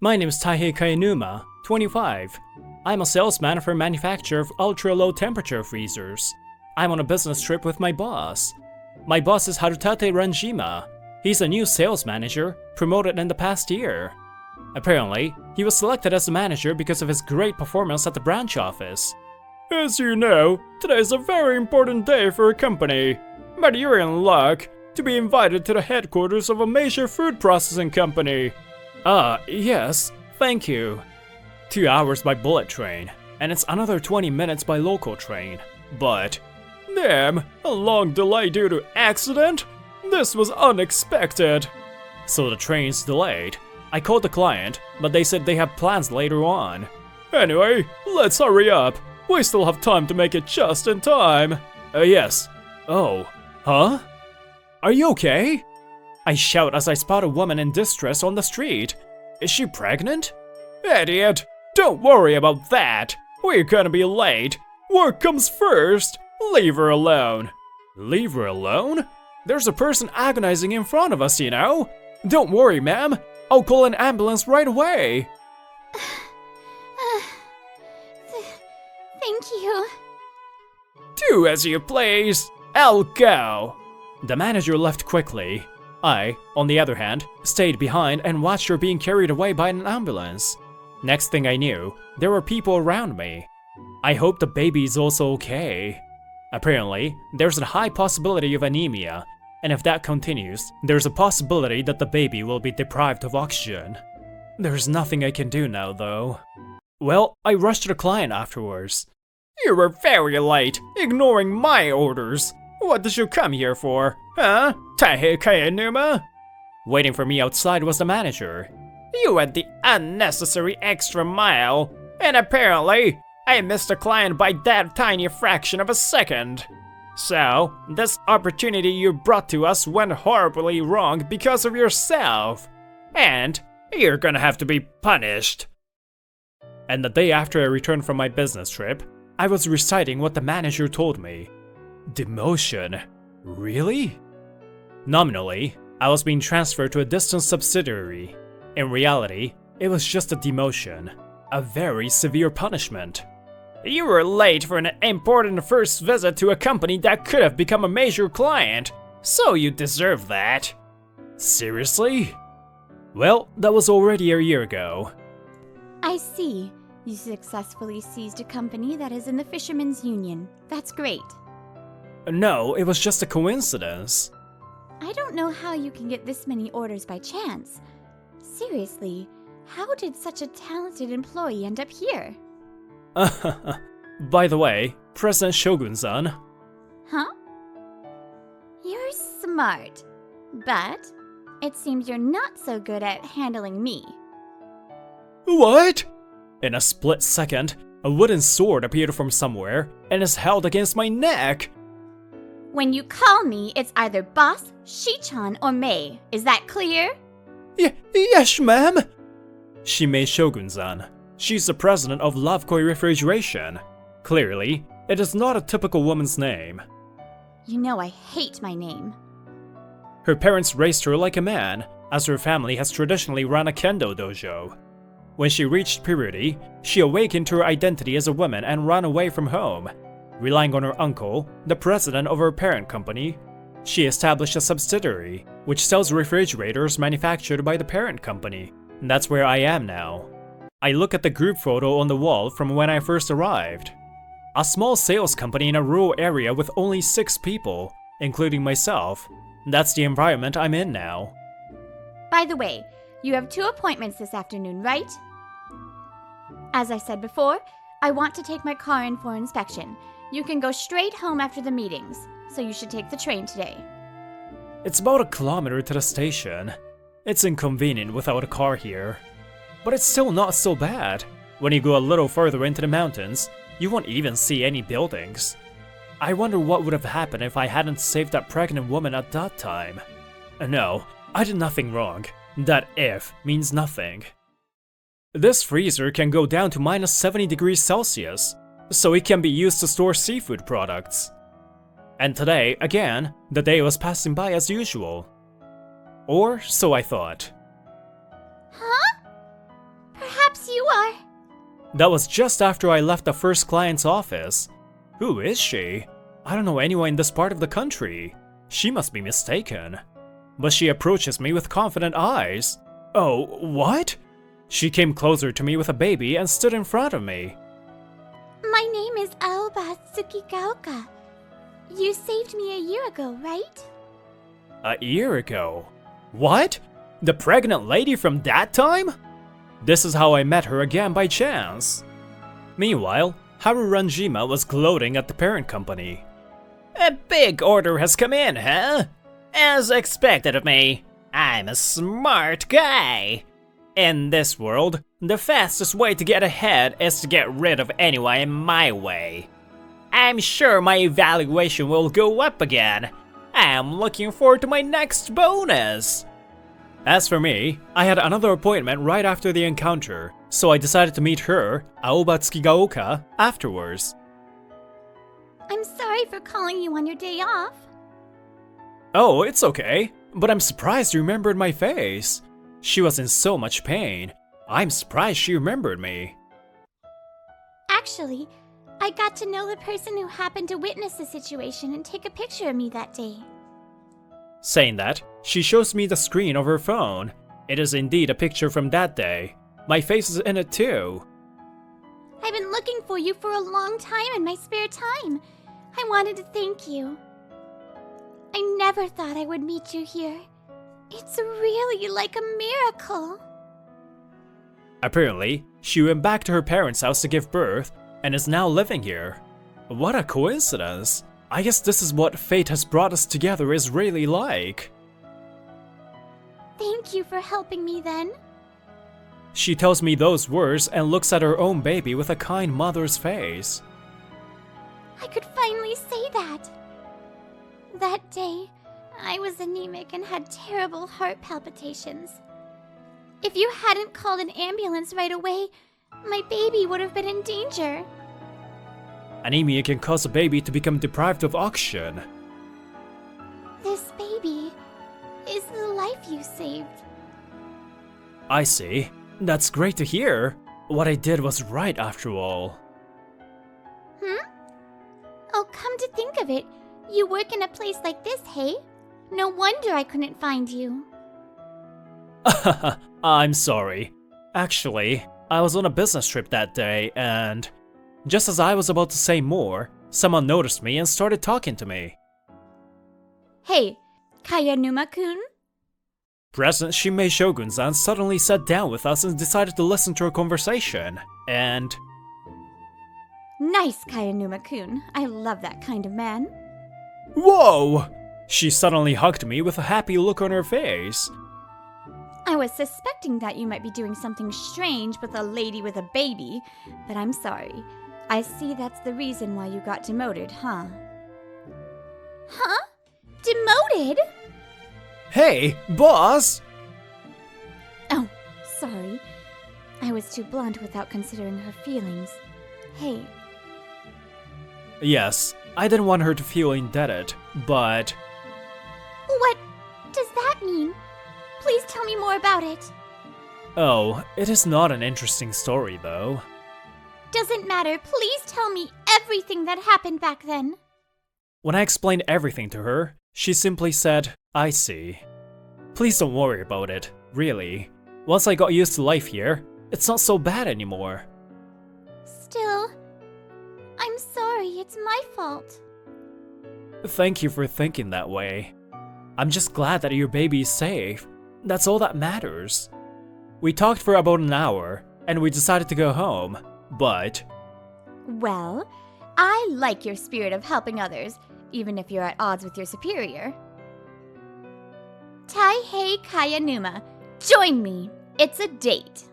My name is Taihei Kainuma, 25. I'm a salesman for a manufacturer of ultra-low temperature freezers. I'm on a business trip with my boss. My boss is Harutate Ranjima. He's a new sales manager, promoted in the past year. Apparently, he was selected as the manager because of his great performance at the branch office. As you know, today is a very important day for a company. But you're in luck to be invited to the headquarters of a major food processing company. Yes, thank you. 2 hours by bullet train, and it's another 20 minutes by local train. But, damn, a long delay due to accident? This was unexpected. So the train's delayed. I called the client, but they said they have plans later on. Anyway, let's hurry up. We still have time to make it just in time. Yes. Oh, huh? Are you okay? I shout as I spot a woman in distress on the street. Is she pregnant? Idiot! Don't worry about that. We're gonna be late. Work comes first. Leave her alone. Leave her alone? There's a person agonizing in front of us, you know. Don't worry, ma'am. I'll call an ambulance right away. Thank you. Do as you please. I'll go. The manager left quickly. I, on the other hand, stayed behind and watched her being carried away by an ambulance. Next thing I knew, there were people around me. I hope the baby's also okay. Apparently, there's a high possibility of anemia, and if that continues, there's a possibility that the baby will be deprived of oxygen. There's nothing I can do now, though. Well, I rushed to the client afterwards. You were very late, ignoring my orders. What did you come here for, huh, Taihei Kainuma? Waiting for me outside was the manager. You went the unnecessary extra mile, and apparently, I missed the client by that tiny fraction of a second. So, this opportunity you brought to us went horribly wrong because of yourself. And you're gonna have to be punished. And the day after I returned from my business trip, I was reciting what the manager told me. Demotion? Really? Nominally, I was being transferred to a distant subsidiary. In reality, it was just a demotion. A very severe punishment. You were late for an important first visit to a company that could have become a major client, so you deserve that. Seriously? Well, that was already a year ago. I see. You successfully seized a company that is in the Fishermen's Union. That's great. No, it was just a coincidence. I don't know how you can get this many orders by chance. Seriously, how did such a talented employee end up here? By the way, President Shogun-san. Huh? You're smart, but it seems you're not so good at handling me. What? In a split second, a wooden sword appeared from somewhere and is held against my neck. When you call me, it's either Boss, Shi-chan, or Mei. Is that clear? Yes, ma'am. Shimei Shogun-san. She's the president of Lovekoi Refrigeration. Clearly, it is not a typical woman's name. You know I hate my name. Her parents raised her like a man, as her family has traditionally run a kendo dojo. When she reached puberty, she awakened to her identity as a woman and ran away from home. Relying on her uncle, the president of her parent company, she established a subsidiary, which sells refrigerators manufactured by the parent company. That's where I am now. I look at the group photo on the wall from when I first arrived. A small sales company in a rural area with only 6 people, including myself. That's the environment I'm in now. By the way, you have 2 appointments this afternoon, right? As I said before, I want to take my car in for inspection. You can go straight home after the meetings, so you should take the train today. It's about 1 kilometer to the station. It's inconvenient without a car here. But it's still not so bad. When you go a little further into the mountains, you won't even see any buildings. I wonder what would have happened if I hadn't saved that pregnant woman at that time. No, I did nothing wrong. That if means nothing. This freezer can go down to minus 70 degrees Celsius, so it can be used to store seafood products. And today, again, the day was passing by as usual. Or so I thought. Huh? are. That was just after I left the first client's office. Who is she? I don't know anyone in this part of the country. She must be mistaken. But she approaches me with confident eyes. Oh, what? She came closer to me with a baby and stood in front of me. My name is Aoba Tsukigaoka. You saved me a year ago, right? A year ago? What? The pregnant lady from that time? This is how I met her again by chance. Meanwhile, Haru Ranjima was gloating at the parent company. A big order has come in, huh? As expected of me. I'm a smart guy. In this world, the fastest way to get ahead is to get rid of anyone in my way. I'm sure my evaluation will go up again. I'm looking forward to my next bonus. As for me, I had another appointment right after the encounter, so I decided to meet her, Aoba Tsukigaoka, afterwards. I'm sorry for calling you on your day off. Oh, it's okay, but I'm surprised you remembered my face. She was in so much pain. I'm surprised she remembered me. Actually, I got to know the person who happened to witness the situation and take a picture of me that day. Saying that, she shows me the screen of her phone. It is indeed a picture from that day. My face is in it too. I've been looking for you for a long time in my spare time. I wanted to thank you. I never thought I would meet you here. It's really like a miracle. Apparently, she went back to her parents' house to give birth and is now living here. What a coincidence. I guess this is what fate has brought us together is really like. Thank you for helping me then. She tells me those words and looks at her own baby with a kind mother's face. I could finally say that. That day, I was anemic and had terrible heart palpitations. If you hadn't called an ambulance right away, my baby would have been in danger. Anemia can cause a baby to become deprived of oxygen. This baby is the life you saved. I see. That's great to hear. What I did was right after all. Oh, come to think of it, you work in a place like this, hey? No wonder I couldn't find you. I'm sorry. Actually, I was on a business trip that day and just as I was about to say more, someone noticed me and started talking to me. Hey, Kayanuma-kun? President Shinmei Shogun-san suddenly sat down with us and decided to listen to our conversation, and... Nice, Kayanuma-kun. I love that kind of man. Whoa! She suddenly hugged me with a happy look on her face. I was suspecting that you might be doing something strange with a lady with a baby, but I'm sorry. I see that's the reason why you got demoted, huh? Huh? Demoted? Hey, boss! Oh, sorry. I was too blunt without considering her feelings. Hey. Yes, I didn't want her to feel indebted, but... What does that mean? Please tell me more about it. Oh, it is not an interesting story, though. Doesn't matter. Please tell me everything that happened back then. When I explained everything to her, she simply said, I see. Please don't worry about it, really. Once I got used to life here, it's not so bad anymore. Still, I'm sorry, it's my fault. Thank you for thinking that way. I'm just glad that your baby is safe. That's all that matters. We talked for about an hour, and we decided to go home, but... Well, I like your spirit of helping others, even if you're at odds with your superior. Taihei Kayanuma, join me. It's a date.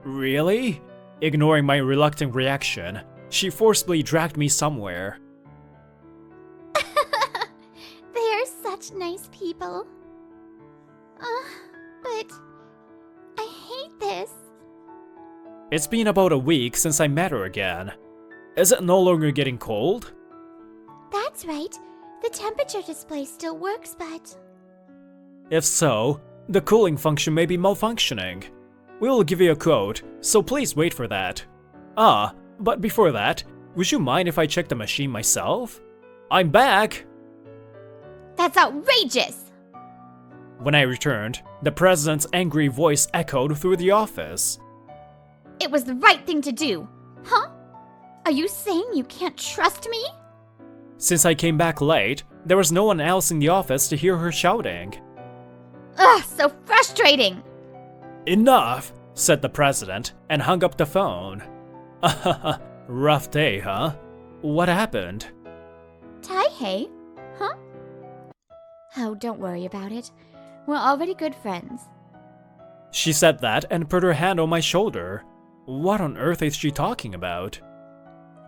Really? Ignoring my reluctant reaction, she forcibly dragged me somewhere. They are such nice people. But I hate this. It's been about a week since I met her again. Is it no longer getting cold? That's right. The temperature display still works, but... If so, the cooling function may be malfunctioning. We will give you a code, so please wait for that. Ah, but before that, would you mind if I check the machine myself? I'm back! That's outrageous! When I returned, the president's angry voice echoed through the office. It was the right thing to do, huh? Are you saying you can't trust me? Since I came back late, there was no one else in the office to hear her shouting. Ugh, so frustrating! Enough, said the president, and hung up the phone. Rough day, huh? What happened? Taihei? Huh? Oh, don't worry about it. We're already good friends. She said that and put her hand on my shoulder. What on earth is she talking about?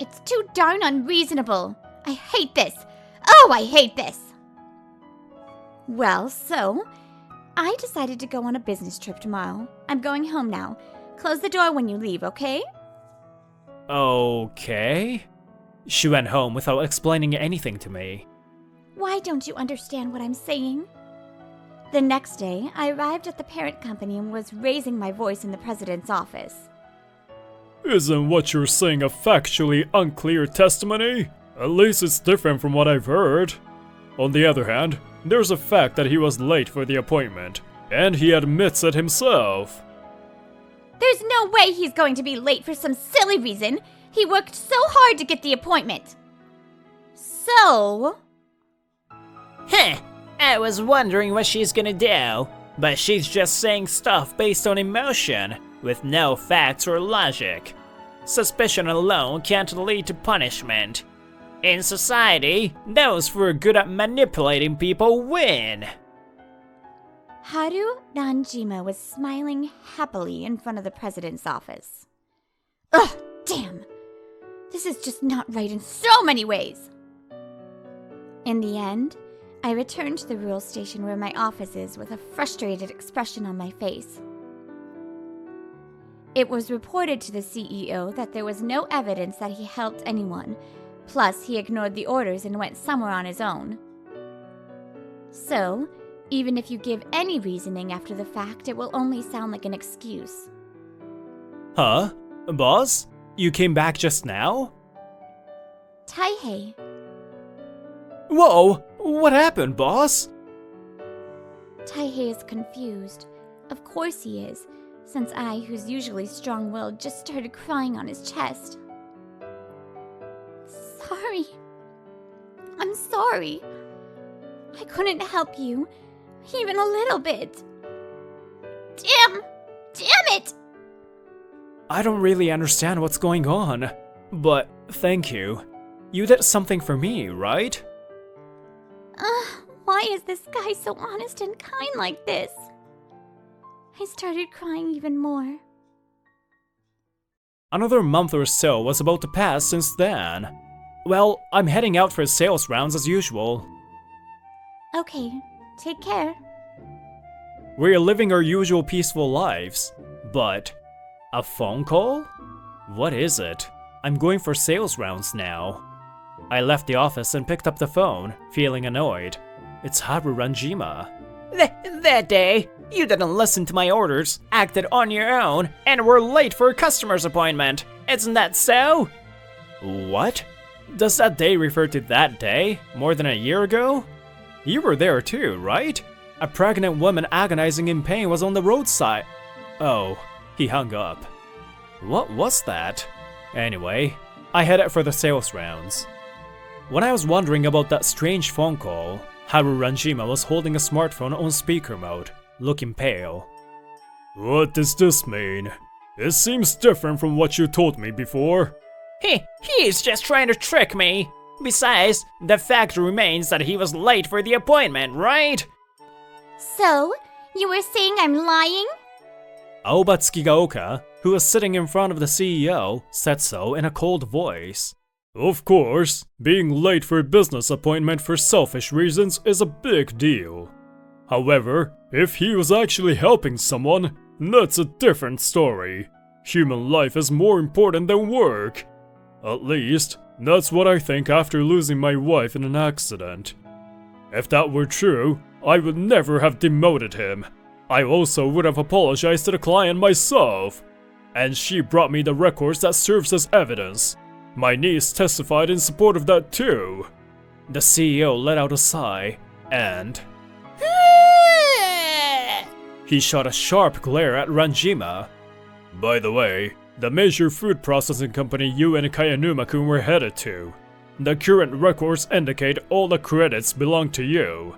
It's too darn unreasonable. I hate this. Oh, I hate this! Well, so, I decided to go on a business trip tomorrow. I'm going home now. Close the door when you leave, okay? Okay. She went home without explaining anything to me. Why don't you understand what I'm saying? The next day, I arrived at the parent company and was raising my voice in the president's office. Isn't what you're saying a factually unclear testimony? At least it's different from what I've heard. On the other hand, there's a fact that he was late for the appointment, and he admits it himself. There's no way he's going to be late for some silly reason. He worked so hard to get the appointment. So... Heh, I was wondering what she's gonna do, but she's just saying stuff based on emotion, with no facts or logic. Suspicion alone can't lead to punishment. In society, those who are good at manipulating people win. Haru Nanjima was smiling happily in front of the president's office. Ugh, damn! This is just not right in so many ways! In the end, I returned to the rural station where my office is with a frustrated expression on my face. It was reported to the CEO that there was no evidence that he helped anyone, plus he ignored the orders and went somewhere on his own. So, even if you give any reasoning after the fact, it will only sound like an excuse. Huh? Boss? You came back just now? Taihei. Whoa! What happened, boss? Taihei is confused. Of course he is, since I, who's usually strong-willed, just started crying on his chest. Sorry. I'm sorry. I couldn't help you, even a little bit. Damn it! I don't really understand what's going on, but thank you. You did something for me, right? Why is this guy so honest and kind like this? I started crying even more. Another month or so was about to pass since then. Well, I'm heading out for sales rounds as usual. Okay, take care. We're living our usual peaceful lives, but a phone call? What is it? I'm going for sales rounds now. I left the office and picked up the phone, feeling annoyed. It's Haru Ranjima. That day, you didn't listen to my orders, acted on your own, and were late for a customer's appointment. Isn't that so? What? Does that day refer to that day, more than a year ago? You were there too, right? A pregnant woman agonizing in pain was on the roadside. Oh, he hung up. What was that? Anyway, I headed for the sales rounds. When I was wondering about that strange phone call, Haru Ranjima was holding a smartphone on speaker mode, looking pale. What does this mean? It seems different from what you told me before. He's just trying to trick me. Besides, the fact remains that he was late for the appointment, right? So, you were saying I'm lying? Aoba Tsukigaoka, who was sitting in front of the CEO, said so in a cold voice. Of course, being late for a business appointment for selfish reasons is a big deal. However, if he was actually helping someone, that's a different story. Human life is more important than work. At least, that's what I think after losing my wife in an accident. If that were true, I would never have demoted him. I also would have apologized to the client myself. And she brought me the records that serves as evidence. My niece testified in support of that too. The CEO let out a sigh, and he shot a sharp glare at Ranjima. By the way, the major food processing company you and Kayanuma-kun were headed to. The current records indicate all the credits belong to you.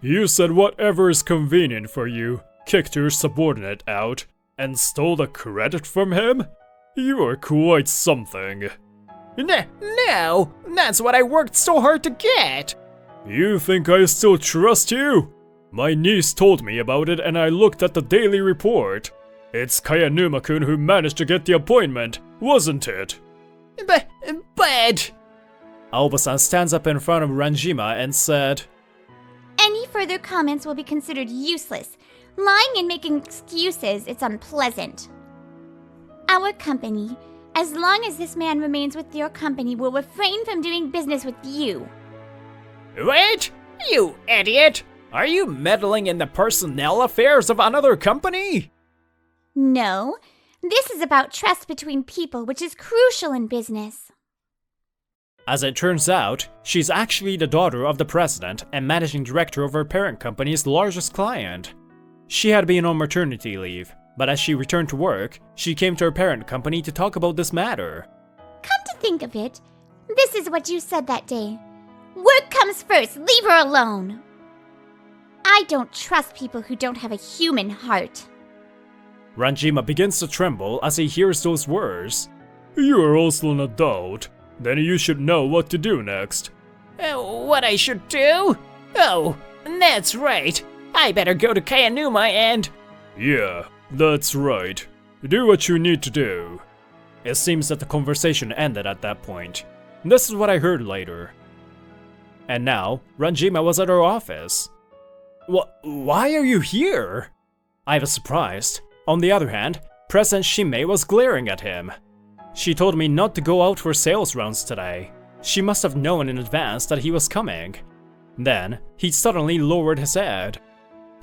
You said whatever is convenient for you, kicked your subordinate out, and stole the credit from him? You are quite something. No, that's what I worked so hard to get. You think I still trust you? My niece told me about it and I looked at the daily report. It's Kayanuma-kun who managed to get the appointment, wasn't it? But... Aoba-san stands up in front of Ranjima and said, Any further comments will be considered useless. Lying and making excuses, it's unpleasant. Our company, as long as this man remains with your company, will refrain from doing business with you. What? You idiot! Are you meddling in the personnel affairs of another company? No, this is about trust between people, which is crucial in business. As it turns out, she's actually the daughter of the president and managing director of her parent company's largest client. She had been on maternity leave, but as she returned to work, she came to her parent company to talk about this matter. Come to think of it, this is what you said that day. Work comes first, leave her alone. I don't trust people who don't have a human heart. Ranjima begins to tremble as he hears those words. You are also an adult. Then you should know what to do next. What I should do? Oh, that's right. I better go to Kayanuma and... Yeah, that's right. Do what you need to do. It seems that the conversation ended at that point. This is what I heard later. And now, Ranjima was at her office. Why are you here? I was surprised. On the other hand, President Shinmei was glaring at him. She told me not to go out for sales rounds today. She must have known in advance that he was coming. Then, he suddenly lowered his head.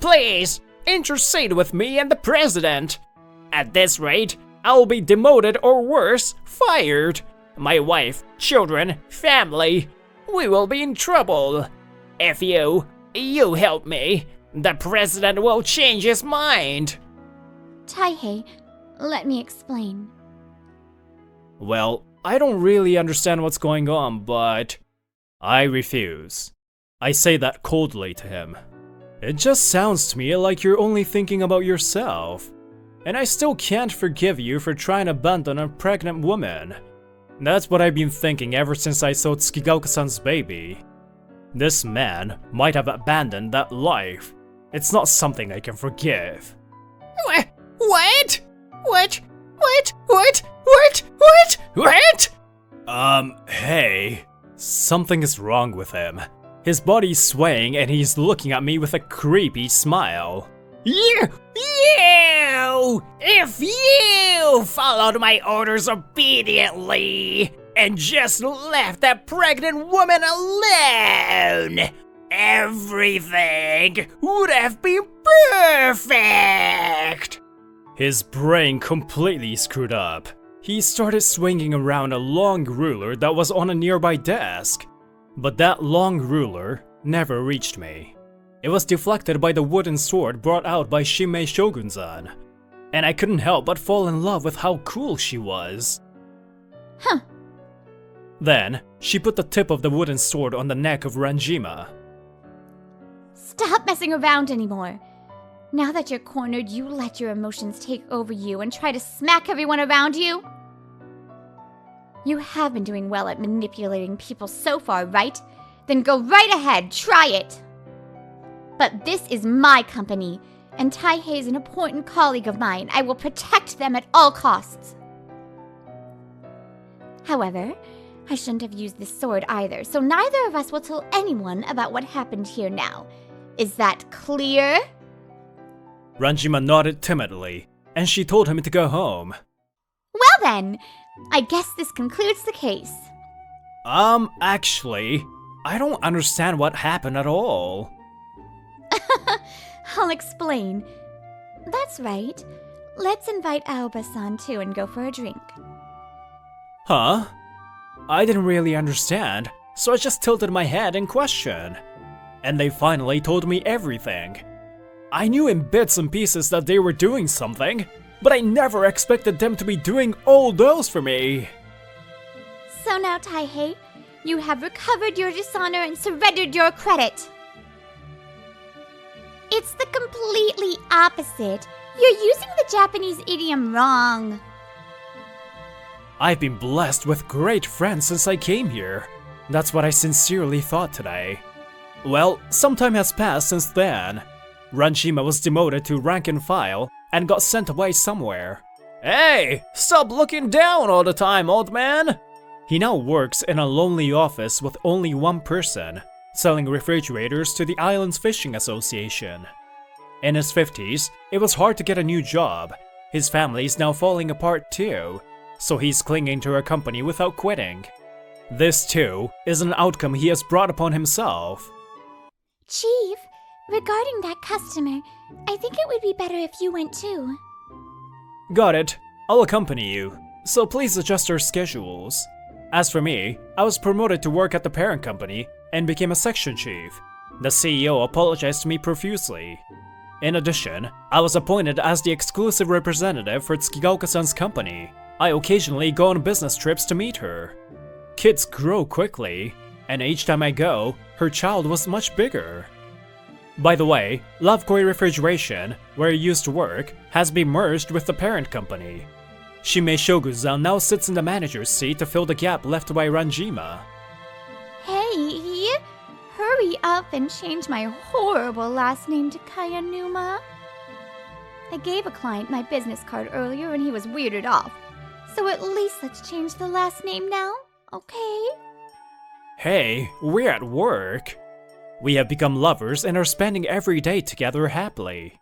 Please, intercede with me and the president. At this rate, I'll be demoted or worse, fired. My wife, children, family, we will be in trouble. If you help me, the president will change his mind. Taihei, let me explain. Well, I don't really understand what's going on, but I refuse. I say that coldly to him. It just sounds to me like you're only thinking about yourself. And I still can't forgive you for trying to abandon a pregnant woman. That's what I've been thinking ever since I saw Tsukigaoka-san's baby. This man might have abandoned that life. It's not something I can forgive. What? Hey. Something is wrong with him. His body's swaying and he's looking at me with a creepy smile. If you followed my orders obediently and just left that pregnant woman alone, everything would have been perfect. His brain completely screwed up. He started swinging around a long ruler that was on a nearby desk. But that long ruler never reached me. It was deflected by the wooden sword brought out by Shinmei Shogun-san. And I couldn't help but fall in love with how cool she was. Huh. Then, she put the tip of the wooden sword on the neck of Ranjima. Stop messing around anymore. Now that you're cornered, you let your emotions take over you and try to smack everyone around you? You have been doing well at manipulating people so far, right? Then go right ahead, try it! But this is my company, and Taihei is an important colleague of mine. I will protect them at all costs. However, I shouldn't have used this sword either, so neither of us will tell anyone about what happened here now. Is that clear? Ranjima nodded timidly, and she told him to go home. Well then, I guess this concludes the case. Actually, I don't understand what happened at all. I'll explain. That's right. Let's invite Aoba-san too and go for a drink. Huh? I didn't really understand, so I just tilted my head in question. And they finally told me everything. I knew in bits and pieces that they were doing something, but I never expected them to be doing all those for me. So now, Taihei, you have recovered your dishonor and surrendered your credit. It's the completely opposite. You're using the Japanese idiom wrong. I've been blessed with great friends since I came here. That's what I sincerely thought today. Well, some time has passed since then. Ranjima was demoted to rank and file and got sent away somewhere. Hey, stop looking down all the time, old man! He now works in a lonely office with only one person, selling refrigerators to the island's fishing association. In his 50s, it was hard to get a new job. His family is now falling apart too, so he's clinging to a company without quitting. This too is an outcome he has brought upon himself. Chief, regarding that customer, I think it would be better if you went too. Got it. I'll accompany you, so please adjust our schedules. As for me, I was promoted to work at the parent company and became a section chief. The CEO apologized to me profusely. In addition, I was appointed as the exclusive representative for Tsukigaoka-san's company. I occasionally go on business trips to meet her. Kids grow quickly, and each time I go, her child was much bigger. By the way, Love Koi Refrigeration, where I used to work, has been merged with the parent company. Shimei Shogun-san now sits in the manager's seat to fill the gap left by Ranjima. Hey, hurry up and change my horrible last name to Kayanuma. I gave a client my business card earlier and he was weirded off. So at least let's change the last name now, okay? Hey, we're at work. We have become lovers and are spending every day together happily.